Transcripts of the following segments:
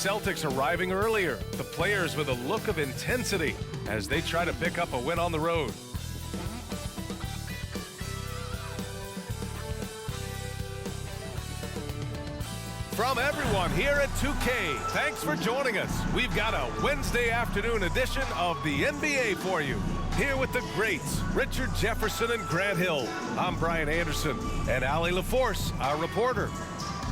Celtics arriving earlier. The players with a look of intensity as they try to pick up a win on the road. From everyone here at 2K, thanks for joining us. We've got a Wednesday afternoon edition of the NBA for you. Here with the greats, Richard Jefferson and Grant Hill. I'm Brian Anderson, and Allie LaForce, our reporter.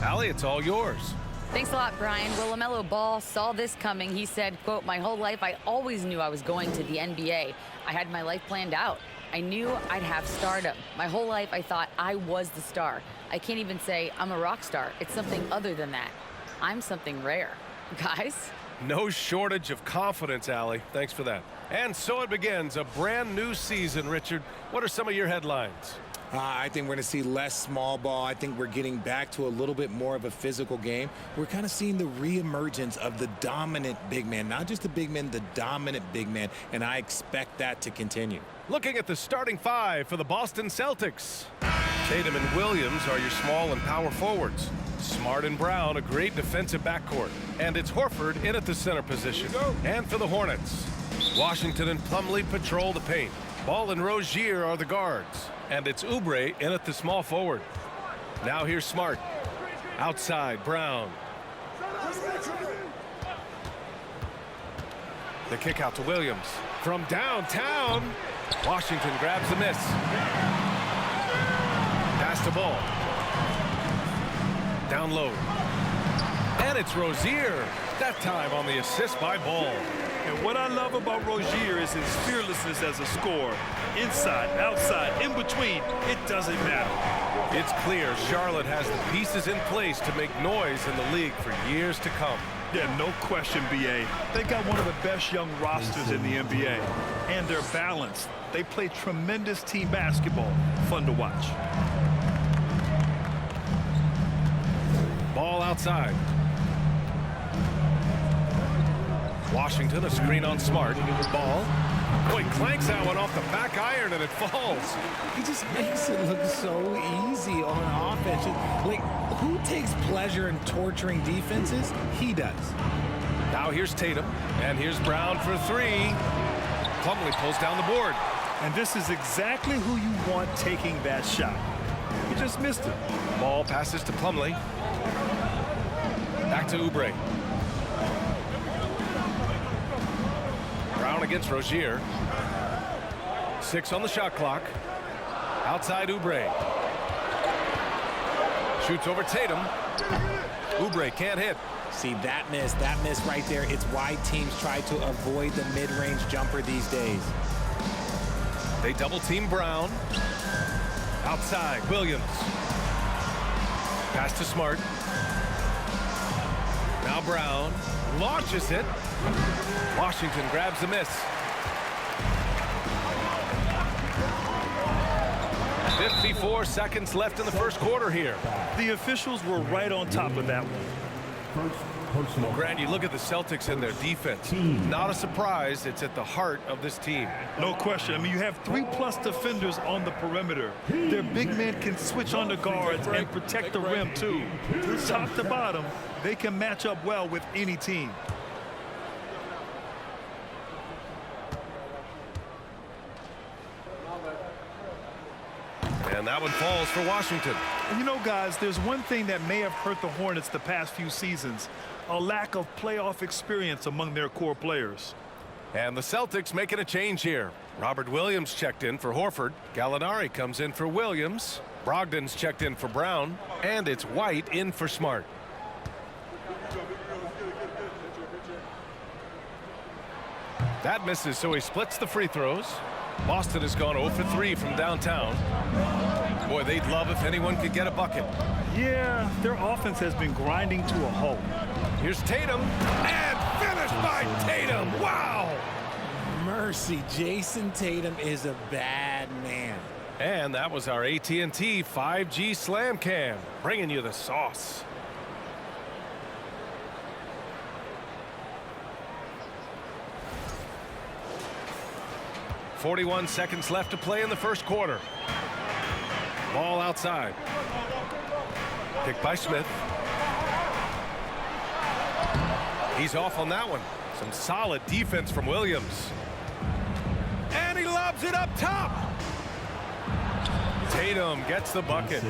Allie, it's all yours. Thanks a lot, Brian. Well, LaMelo Ball saw this coming. He said, quote, "My whole life, I always knew I was going to the NBA. I had my life planned out. I knew I'd have stardom. My whole life, I thought I was the star. I can't even say I'm a rock star. It's something other than that. I'm something rare." Guys? No shortage of confidence, Allie. Thanks for that. And so it begins, a brand new season, Richard. What are some of your headlines? I think we're going to see less small ball. I think we're getting back to a little bit more of a physical game. We're kind of seeing the reemergence of the dominant big man. Not just the big man, the dominant big man. And I expect that to continue. Looking at the starting five for the Boston Celtics. Tatum and Williams are your small and power forwards. Smart and Brown, a great defensive backcourt. And it's Horford in at the center position. And for the Hornets, Washington and Plumlee patrol the paint. Ball and Rozier are the guards. And it's Oubre in at the small forward. Now here's Smart. Outside, Brown. The kick out to Williams. From downtown, Washington grabs the miss. Pass the ball. Down low. And it's Rozier. That time on the assist by Ball. And what I love about Rozier is his fearlessness as a scorer. Inside, outside, in between, it doesn't matter. It's clear Charlotte has the pieces in place to make noise in the league for years to come. Yeah, no question, B.A. They got one of the best young rosters in the NBA. And they're balanced. They play tremendous team basketball. Fun to watch. Ball outside. Washington, a screen on Smart. Ball. Boy, clanks that one off the back iron and it falls. He just makes it look so easy on offense. Like, who takes pleasure in torturing defenses? He does. Now here's Tatum, and here's Brown for three. Plumlee pulls down the board. And this is exactly who you want taking that shot. He just missed it. Ball passes to Plumlee. Back to Oubre. Brown against Rozier. 6 on the shot clock. Outside Oubre. Shoots over Tatum. Oubre can't hit. See, that miss right there, it's why teams try to avoid the mid-range jumper these days. They double-team Brown. Outside, Williams. Pass to Smart. Now Brown launches it. Washington grabs the miss. 54 seconds left in the first quarter here. The officials were right on top of that one. Well, Grant, you look at the Celtics and their defense. Not a surprise, it's at the heart of this team. No question. I mean, you have 3+ defenders on the perimeter. Their big men can switch on the guards and protect the rim, too. Top to bottom, they can match up well with any team. And that one falls for Washington. And you know, guys, there's one thing that may have hurt the Hornets the past few seasons. A lack of playoff experience among their core players. And the Celtics making a change here. Robert Williams checked in for Horford. Gallinari comes in for Williams. Brogdon's checked in for Brown. And it's White in for Smart. That misses, so he splits the free throws. Boston has gone 0 for 3 from downtown. Boy, they'd love if anyone could get a bucket. Yeah, their offense has been grinding to a halt. Here's Tatum, and finished by Tatum. Wow! Mercy, Jason Tatum is a bad man. And that was our AT&T 5G Slam Cam, bringing you the sauce. .41 seconds left to play in the first quarter. Ball outside. Pick by Smith. He's off on that one. Some solid defense from Williams. And he lobs it up top. Tatum gets the bucket.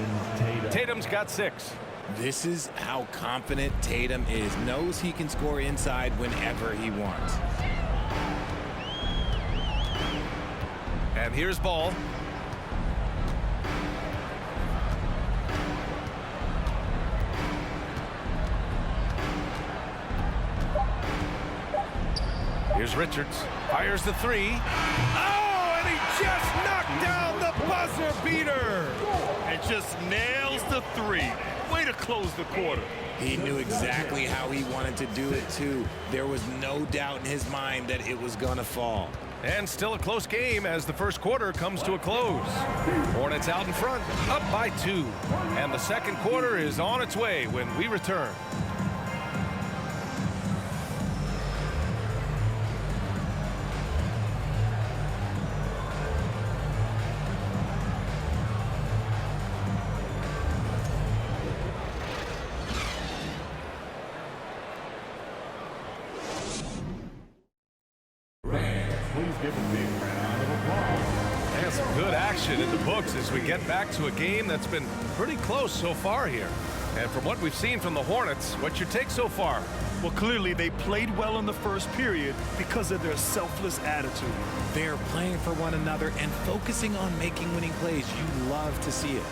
Tatum's got 6. This is how confident Tatum is. Knows he can score inside whenever he wants. And here's Ball. Here's Richards. Fires the 3. Oh, and he just knocked down the buzzer beater. And just nails the 3. Way to close the quarter. He knew exactly how he wanted to do it, too. There was no doubt in his mind that it was going to fall. And still a close game as the first quarter comes to a close. Hornets out in front, up by 2. And the second quarter is on its way when we return. And some good action in the books as we get back to a game that's been pretty close so far here. And from what we've seen from the Hornets, what's your take so far? Well, clearly they played well in the first period because of their selfless attitude. They're playing for one another and focusing on making winning plays. You love to see it.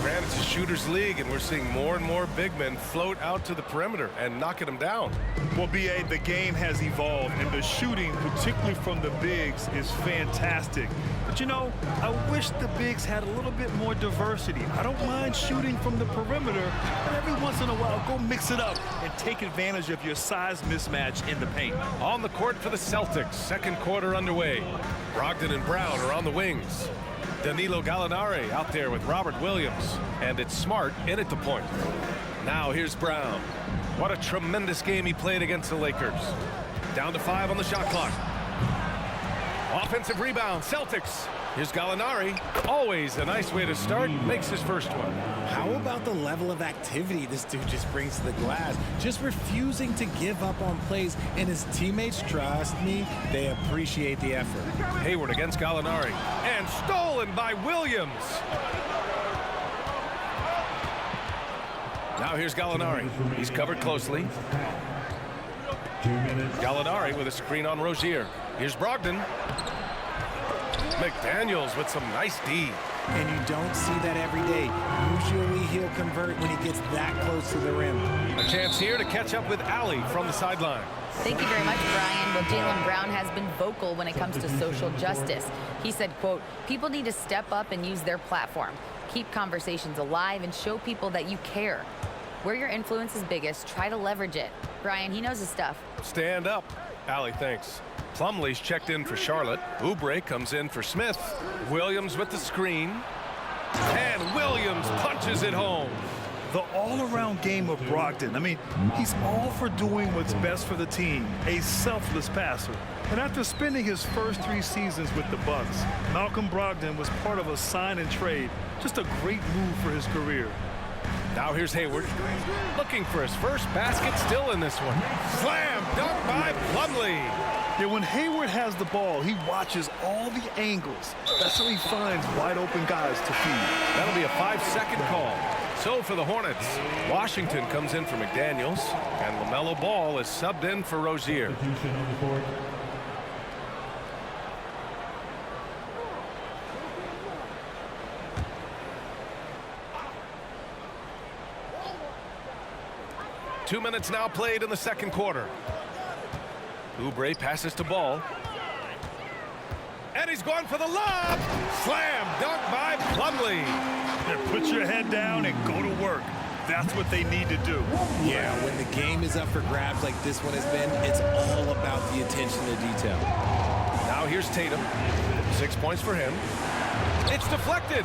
Granted, it's a shooter's league, and we're seeing more and more big men float out to the perimeter and knocking them down. Well, B.A., the game has evolved, and the shooting, particularly from the bigs, is fantastic. But, you know, I wish the bigs had a little bit more diversity. I don't mind shooting from the perimeter, but every once in a while, go mix it up and take advantage of your size mismatch in the paint. On the court for the Celtics, second quarter underway. Brogdon and Brown are on the wings. Danilo Gallinari out there with Robert Williams, and it's Smart in at the point. Now here's Brown. What a tremendous game he played against the Lakers. Down to 5 on the shot clock. Offensive rebound, Celtics. Here's Gallinari. Always a nice way to start. Makes his first one. How about the level of activity this dude just brings to the glass? Just refusing to give up on plays, and his teammates, trust me, they appreciate the effort. Hayward against Gallinari. And stolen by Williams. Now here's Gallinari. He's covered closely. Gallinari with a screen on Rozier. Here's Brogdon. McDaniels with some nice D. And you don't see that every day. Usually he'll convert when he gets that close to the rim. A chance here to catch up with Allie from the sideline. Thank you very much, Brian. Well, Jaylen Brown has been vocal when it comes to social justice. He said, quote, people need to step up and use their platform. Keep conversations alive and show people that you care. Where your influence is biggest, try to leverage it. Brian, he knows his stuff. Stand up. Allie, thanks. Plumlee's checked in for Charlotte. Oubre comes in for Smith. Williams with the screen. And Williams punches it home. The all-around game of Brogdon. I mean, he's all for doing what's best for the team. A selfless passer. And after spending his first 3 seasons with the Bucks, Malcolm Brogdon was part of a sign and trade. Just a great move for his career. Now here's Hayward. Looking for his first basket, still in this one. Slam dunk by Plumlee. Yeah, when Hayward has the ball, he watches all the angles. That's how he finds wide open guys to feed. That'll be a 5-second call. So for the Hornets, Washington comes in for McDaniels, and LaMelo Ball is subbed in for Rozier. Two minutes now played in the second quarter. Oubre passes to Ball. And he's going for the lob. Slam dunk by Plumlee. Put your head down and go to work. That's what they need to do. Yeah, when the game is up for grabs like this one has been, it's all about the attention to detail. Now here's Tatum. 6 points for him. It's deflected.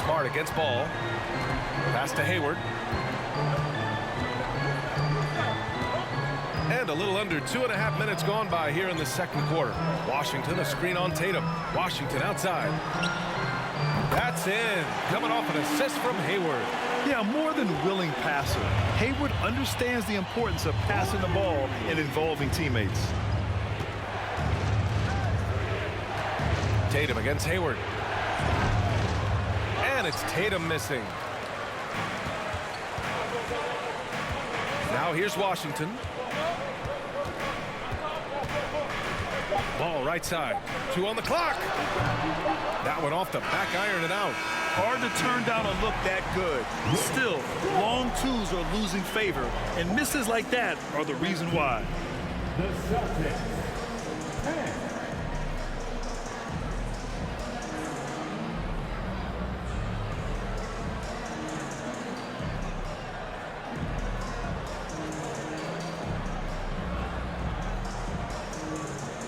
Smart against Ball. Pass to Hayward. And a little under 2.5 minutes gone by here in the second quarter. Washington, a screen on Tatum. Washington outside. That's in. Coming off an assist from Hayward. Yeah, more than willing passer. Hayward understands the importance of passing the ball and involving teammates. Tatum against Hayward. And it's Tatum missing. Now here's Washington. Ball right side. 2 on the clock. That one off the back iron and out. Hard to turn down a look that good. Still, long twos are losing favor, and misses like that are the reason why. The Celtics.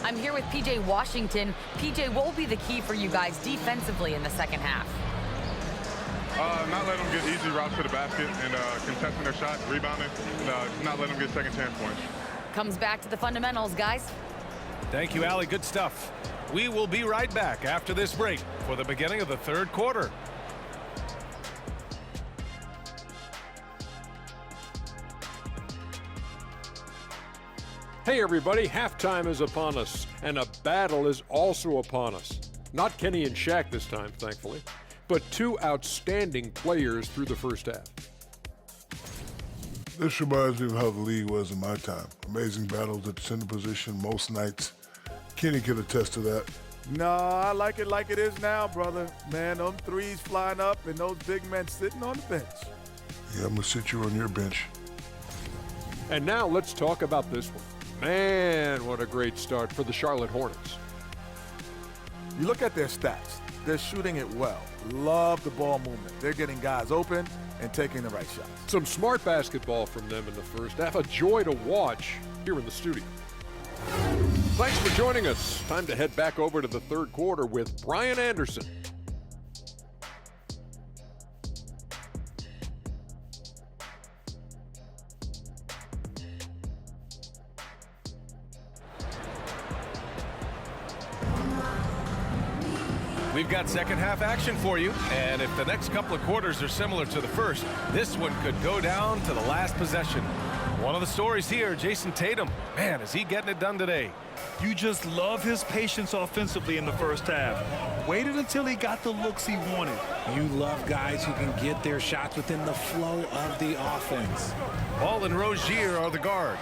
I'm here with PJ Washington. PJ, what will be the key for you guys defensively in the second half? Not letting them get easy routes to the basket and contesting their shot, rebounding, and not letting them get second chance points. Comes back to the fundamentals, guys. Thank you, Allie. Good stuff. We will be right back after this break for the beginning of the third quarter. Hey everybody, halftime is upon us, and a battle is also upon us. Not Kenny and Shaq this time, thankfully, but 2 outstanding players through the first half. This reminds me of how the league was in my time. Amazing battles at the center position most nights. Kenny could attest to that. No, I like it is now, brother. Man, them threes flying up and those big men sitting on the bench. Yeah, I'm going to sit you on your bench. And now let's talk about this one. Man, what a great start for the Charlotte Hornets. You look at their stats. They're shooting it well. Love the ball movement. They're getting guys open and taking the right shots. Some smart basketball from them in the first half. A joy to watch here in the studio. Thanks for joining us. Time to head back over to the third quarter with Brian Anderson. We've got second half action for you, and if the next couple of quarters are similar to the first, this one could go down to the last possession. One of the stories here, Jason Tatum. Man, is he getting it done today? You just love his patience offensively in the first half. Waited until he got the looks he wanted. You love guys who can get their shots within the flow of the offense. Ball and Rozier are the guards.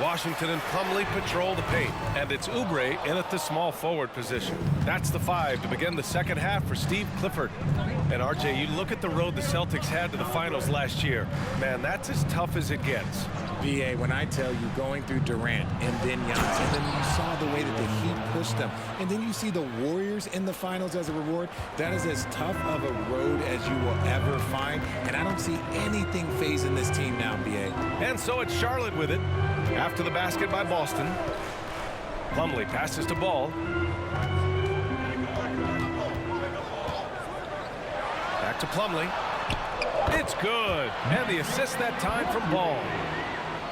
Washington and Plumlee patrol the paint, and it's Oubre in at the small forward position. That's the 5 to begin the second half for Steve Clifford. And RJ, you look at the road the Celtics had to the finals last year. Man, that's as tough as it gets. BA, when I tell you going through Durant and then Giannis, and then you saw the way that the Heat pushed them, and then you see the Warriors in the finals as a reward, that is as tough of a road as you will ever find, and I don't see anything phasing this team now, BA. And so it's Charlotte with it. After the basket by Boston. Plumlee passes to Ball. Back to Plumlee. It's good. And the assist that time from Ball.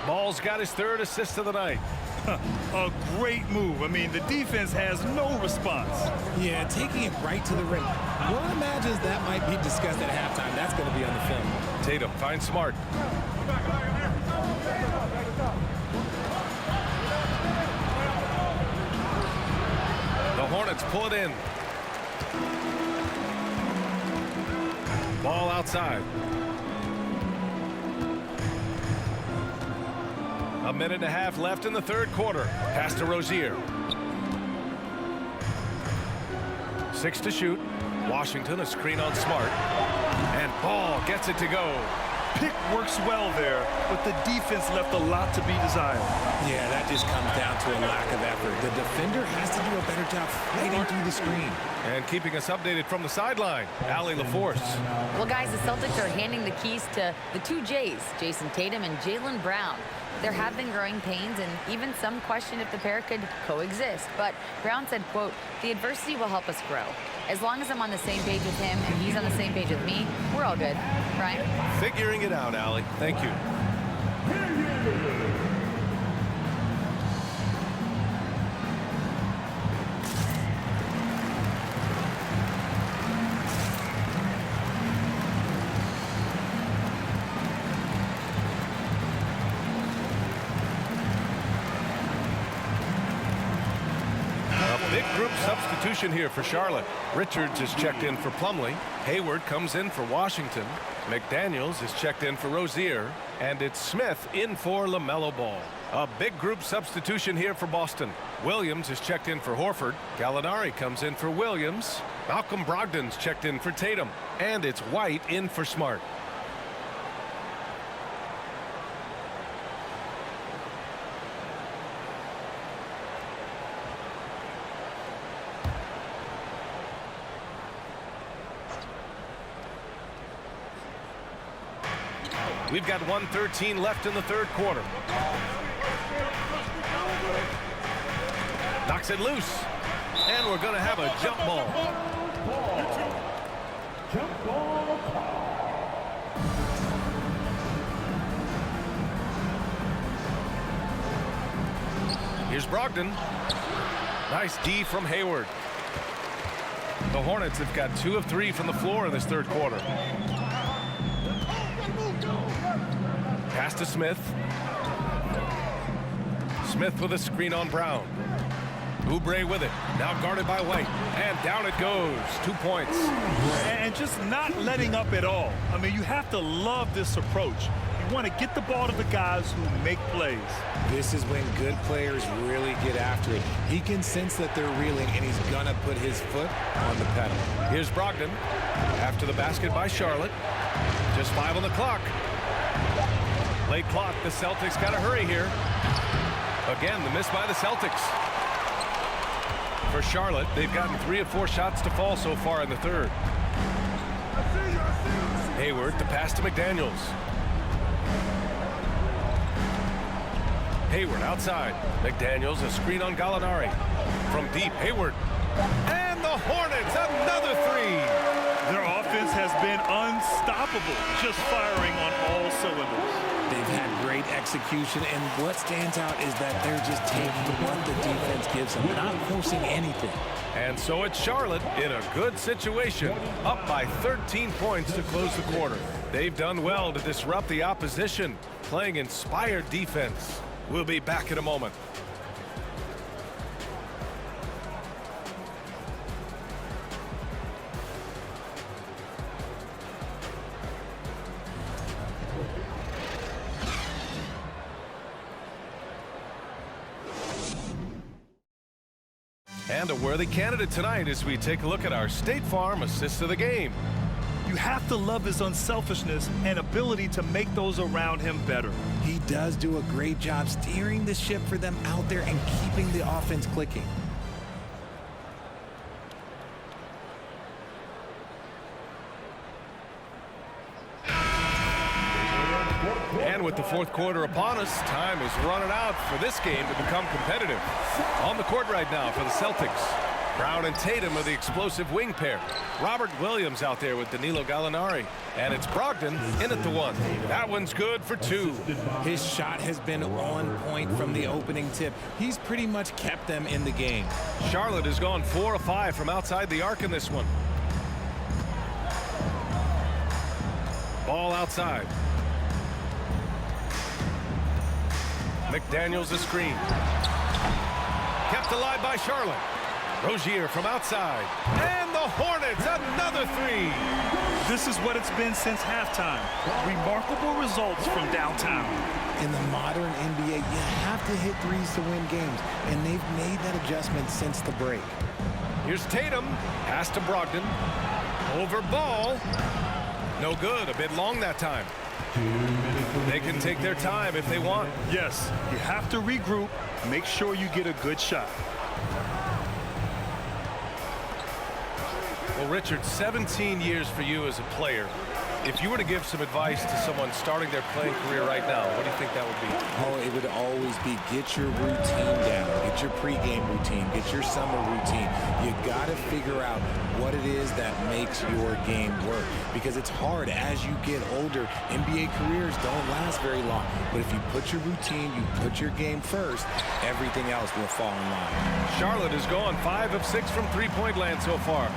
Ball's got his 3rd assist of the night. A great move. I mean, the defense has no response. Yeah, taking it right to the rim. One imagines that might be discussed at halftime. That's going to be on the film. Tatum finds Smart. The Hornets pull it in. Ball outside. A minute and a half left in the third quarter. Pass to Rozier. 6 to shoot. Washington a screen on Smart. And Ball gets it to go. Pick works well there, but the defense left a lot to be desired. Yeah, that just comes down to a lack of effort. The defender has to do a better job fighting through the screen. And keeping us updated from the sideline, Allie LaForce. Well, guys, the Celtics are handing the keys to the 2 J's, Jason Tatum and Jaylen Brown. There have been growing pains, and even some question if the pair could coexist. But Brown said, quote, "The adversity will help us grow. As long as I'm on the same page with him and he's on the same page with me, we're all good." Brian? Figuring it out, Allie. Thank you. Big group substitution here for Charlotte. Richards is checked in for Plumlee. Hayward comes in for Washington. McDaniels is checked in for Rozier. And it's Smith in for LaMelo Ball. A big group substitution here for Boston. Williams is checked in for Horford. Gallinari comes in for Williams. Malcolm Brogdon's checked in for Tatum. And it's White in for Smart. We've got 1:13 left in the third quarter. Knocks it loose. And we're going to have a jump ball. Jump ball. Here's Brogdon. Nice D from Hayward. The Hornets have got 2 of 3 from the floor in this third quarter. Pass to Smith. Smith with a screen on Brown. Oubre with it. Now guarded by White. And down it goes. 2 points. And just not letting up at all. I mean, you have to love this approach. You want to get the ball to the guys who make plays. This is when good players really get after it. He can sense that they're reeling, and he's going to put his foot on the pedal. Here's Brogdon. After the basket by Charlotte. Just 5 on the clock. Late clock. The Celtics got to hurry here. Again, the miss by the Celtics. For Charlotte, they've gotten 3 of 4 shots to fall so far in the third. Hayward, the pass to McDaniels. Hayward outside. McDaniels, a screen on Gallinari. From deep, Hayward. And the Hornets, another 3. Their offense has been unstoppable, just firing on all cylinders. They've had great execution, and what stands out is that they're just taking what the defense gives them, not forcing anything. And so it's Charlotte in a good situation, up by 13 points to close the quarter. They've done well to disrupt the opposition, playing inspired defense. We'll be back in a moment. And a worthy candidate tonight as we take a look at our State Farm assist of the game. You have to love his unselfishness and ability to make those around him better. He does do a great job steering the ship for them out there and keeping the offense clicking. And with the fourth quarter upon us, time is running out for this game to become competitive. On the court right now for the Celtics. Brown and Tatum are the explosive wing pair. Robert Williams out there with Danilo Gallinari. And it's Brogdon in at the 1. That one's good for 2. His shot has been on point from the opening tip. He's pretty much kept them in the game. Charlotte has gone 4 of 5 from outside the arc in this one. Ball outside. McDaniels a screen. Kept alive by Charlotte. Rozier from outside. And the Hornets, another 3. This is what it's been since halftime. Remarkable results from downtown. In the modern NBA, you have to hit threes to win games, and they've made that adjustment since the break. Here's Tatum. Pass to Brogdon. Over Ball. No good. A bit long that time. They can take their time if they want. Yes, you have to regroup. Make sure you get a good shot. Well, Richard, 17 years for you as a player. If you were to give some advice to someone starting their playing career right now, what do you think that would be? Oh, it would always be get your routine down. Get your pregame routine. Get your summer routine. You got to figure out what it is that makes your game work. Because it's hard as you get older. NBA careers don't last very long. But if you put your routine, you put your game first, everything else will fall in line. Charlotte has gone 5 of 6 from three-point land so far.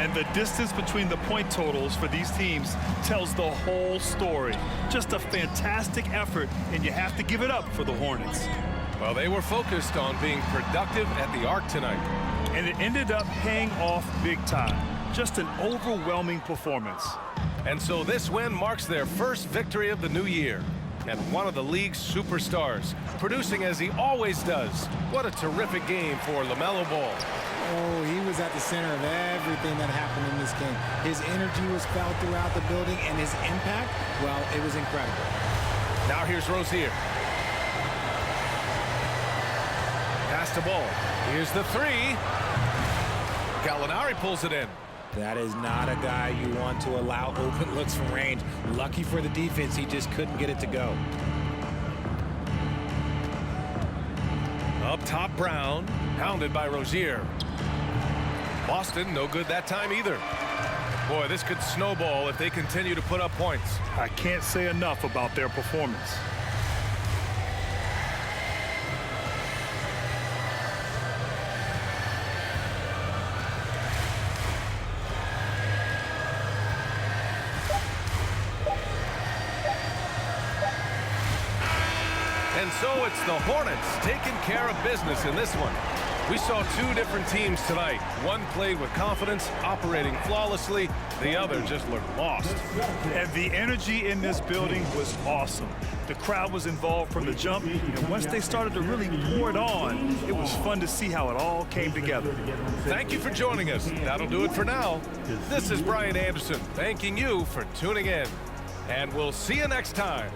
And the distance between the point totals for these teams tells the whole story. Just a fantastic effort, and you have to give it up for the Hornets. Well, they were focused on being productive at the arc tonight. and it ended up paying off big time. Just an overwhelming performance. And so this win marks their first victory of the new year. And one of the league's superstars, producing as he always does. What a terrific game for LaMelo Ball. Oh, he was at the center of everything that happened in this game. His energy was felt throughout the building, and his impact, well, it was incredible. Now here's Rozier. Pass the ball. Here's the three. Gallinari pulls it in. That is not a guy you want to allow open looks from range. Lucky for the defense, he just couldn't get it to go. Up top, Brown, hounded by Rozier. Boston, no good that time either. Boy, this could snowball if they continue to put up points. I can't say enough about their performance. And so it's the Hornets taking care of business in this one. We saw two different teams tonight. One played with confidence, operating flawlessly. The other just looked lost. And the energy in this building was awesome. The crowd was involved from the jump, and once they started to really pour it on, it was fun to see how it all came together. Thank you for joining us. That'll do it for now. This is Brian Anderson, thanking you for tuning in. And we'll see you next time.